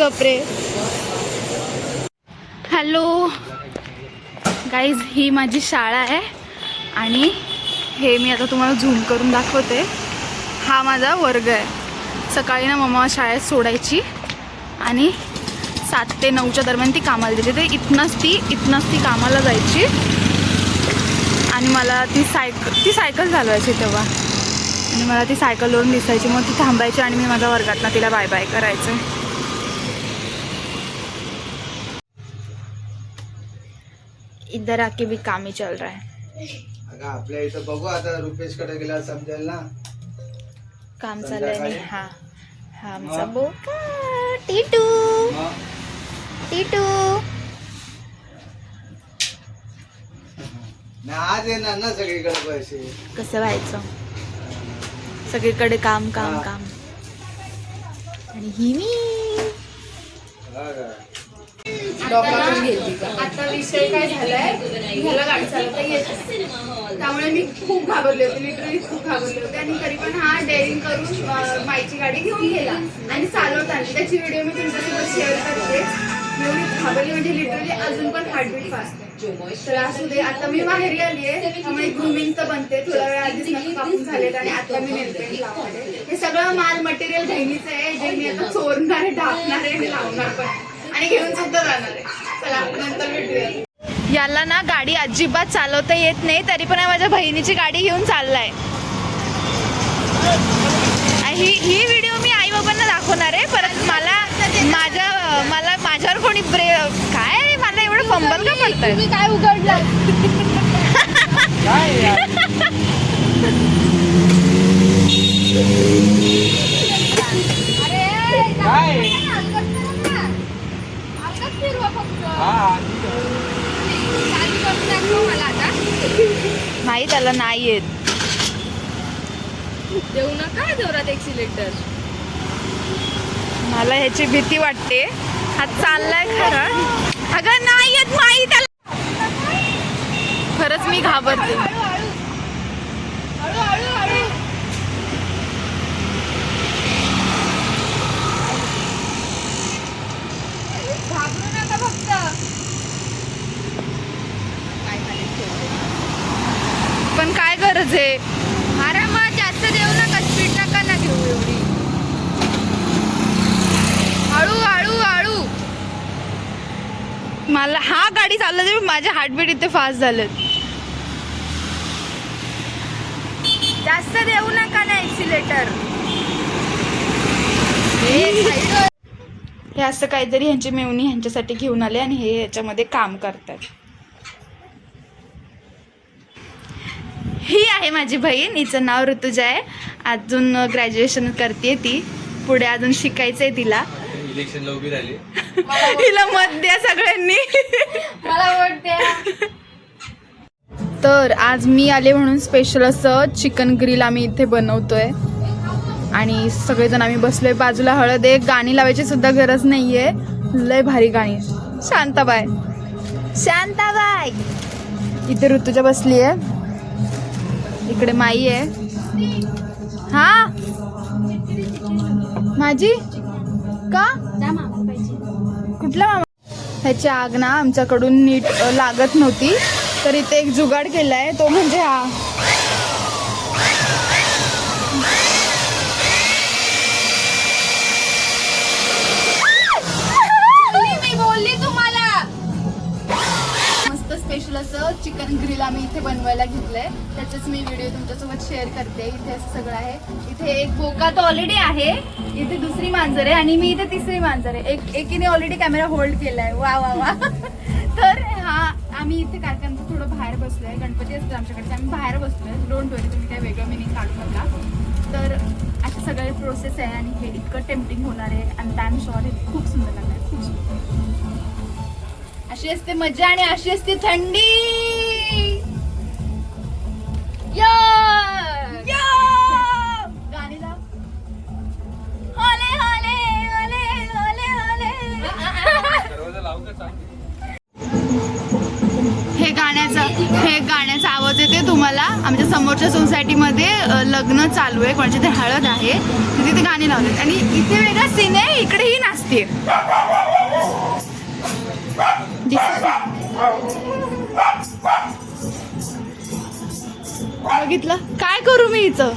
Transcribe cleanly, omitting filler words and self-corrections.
बापरे. Hello guys, ही माझी शाळा आहे आणि हे मी आता तुम्हाला झूम करून दाखवते. हा माझा वर्ग आहे. सकाळी ना मम्मा शाळेत सोडायची आणि 7 ते 9च्या दरम्यान ती कामाला देते. ते इथनंच ती कामाला जायची आणि मला ती सायकल चालवायची तेव्हा, आणि मला ती सायकलवरून दिसायची. मग ती थांबायची आणि मी माझ्या वर्गातनं तिला बाय बाय करायचं. इधर आके भी काम ही चल रहा है. आपल्या इथं बघू आता, रुपेश कडे गेला समजेल ना काम चाललंय. आणि हा आमचा बोका टीटू. टीटू आज येणार ना सगळीकडे पैसे. कसं व्हायचं, सगळीकडे काम काम काम. आणि ही मी आता विषय काय झालाय, ह्याला गाडी चालवता येत नाही, त्यामुळे मी खूप घाबरले होते, लिटरली खूप घाबरले होते. आणि तरी पण हा डेअरिंग करून माईची गाडी घेऊन गेला आणि चालवताना त्याची व्हिडिओ मी तुमच्यासोबत शेअर करते. एवढी घाबरली म्हणजे लिटरली अजून पण हार्टबीट फास्ट आहे. तर असू दे, आता मी माहेरी आली आहे त्यामुळे ग्रूमिंग तर बनते. थोड्या वेळ आधीच नख कापून झालेत आणि आता मी नेलपेंट लावते. हे सगळं माल मटेरियल बहिणीचं आहे, जे मी आता चोरणार आहे, ढाकणार आहे आणि लावणार पण आणि घेऊन सुद्धा जाणार आहे. चला नंतर भेटूया. याला ना गाडी अजिबात चालवता येत नाही, तरी पण माझ्या बहिणीची गाडी घेऊन चाललाय. ही व्हिडिओ मी आई बाबांना दाखवणार आहे. परत मला माझ्यावर कोणी काय मला एवढं फंबल का पडतंय. तुम्ही काय उघडलं नाही, त्याला नाही येत. देऊ नका जोरात एक्सिलेटर. मला ह्याची भीती वाटते. हा चाललाय खरं. अगं नाही येत माई त्याला. खरंच मी घाबरते. घाबरू नका फक्त. पण काय गरज आहे. अरे मग जास्त देऊ नका, स्पीड नका ना घेऊ एवढी. हळू हळू हळू. मला हा गाडी चालवते, माझे हार्टबीट इथे फास्ट झालेत. जास्त देऊ नका ना एक्सिलेटर. हे असं काहीतरी ह्यांची मेवणी ह्यांच्यासाठी घेऊन आले आणि हे याच्यामध्ये काम करतात. ही आहे माझी बहीण, हिचं नाव ऋतुजा आहे. अजून ग्रॅज्युएशन करते ती, पुढे अजून शिकायचंय तिला. इलेक्शनला उभी राहिली. हिला मत द्या सगळ्यांनी. मला वोट द्या. तर आज मी आले म्हणून स्पेशल असं चिकन ग्रिल आम्ही इथे बनवतोय आणि सगळेजण आम्ही बसलोय. बाजूला हळद आहे, गाणी लावायची सुद्धा गरज नाहीये. लय भारी गाणी. शांताबाई शांताबाई. इथे ऋतुजा बसली आहे, इकडे माई आहे. हा माझी का कुठला मामा. ह्याची आग ना आमच्याकडून नीट लागत नव्हती, तर इथे एक जुगाड केलाय, तो म्हणजे हा. मी बोलली तुम्हाला. मस्त स्पेशल असं चिकन ग्रिल आम्ही इथे बनवायला घेतलंय, त्याचंच मी व्हिडिओ तुमच्यासोबत शेअर करते. इथे असं सगळं आहे. इथे एक बोका तो ऑलरेडी आहे, इथे दुसरी मांजर आहे आणि मी इथे तिसरी मांजर आहे. एकीने ऑलरेडी कॅमेरा होल्ड केलाय. वा वा वा. तर हा आम्ही इथे कारखान्याचं थोडं बाहेर बसलोय. गणपती असतो आमच्याकडे, आम्ही बाहेर बसलोय. डोंट वरी, तुम्ही काय वेगळं मिनिंग काढू नका. तर अशी सगळी प्रोसेस आहे आणि हे इतकं टेम्पटिंग होणार आहे. आणि आय एम शुअर हे खूप सुंदर लागणार आहे, खूप सुंदर. अशी असते मजा आणि अशी असते थंडी. गाणी लाव. होले होले होले होले होले. हे गाण्याचा आवाज येते. तुम्हाला आमच्या समोरच्या सोसायटीमध्ये लग्न चालू आहे, कोणाची ते हळद आहे, तिथे गाणी लावलेत आणि इथे वेगळा सीन आहे, इकडेही नाचते. बघितलं काय करू मी हिचं.